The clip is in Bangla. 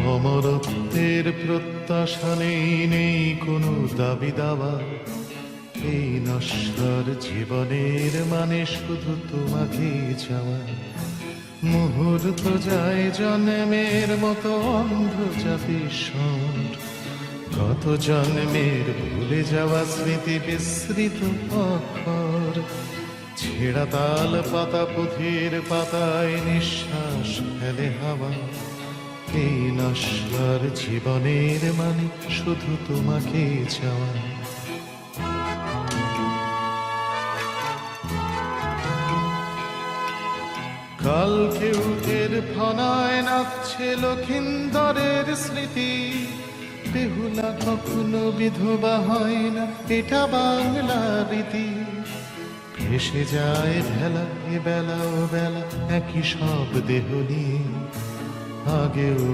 অমরত্বের প্রত্যাশা নেই কোনো দাবি দাওয়া। এই নশ্বর জীবনের মানে শুধু তোমাকে চাওয়া। মুহূর্ত যায় জন্মের মতো অন্ধ চাপি স্বর, কত জন্মের ভুলে যাওয়া স্মৃতি বিস্মৃত অক্ষর। ছেঁড়া তাল পাতা পুঁথির পাতায় নিঃশ্বাস ফেলে হাওয়া। এই নশ্বর জীবনের মানে শুধু তোমাকে চাওয়া। কালকে উঠের ফনায় নাচছে লক্ষিন্দরের স্মৃতি। বেহুলা কখনো বিধবা হয় না, এটা বাংলা রীতি। ভেসে যায় ভেলা এ বেলা ও বেলা একই সব দেহ নিয়ে। আগেও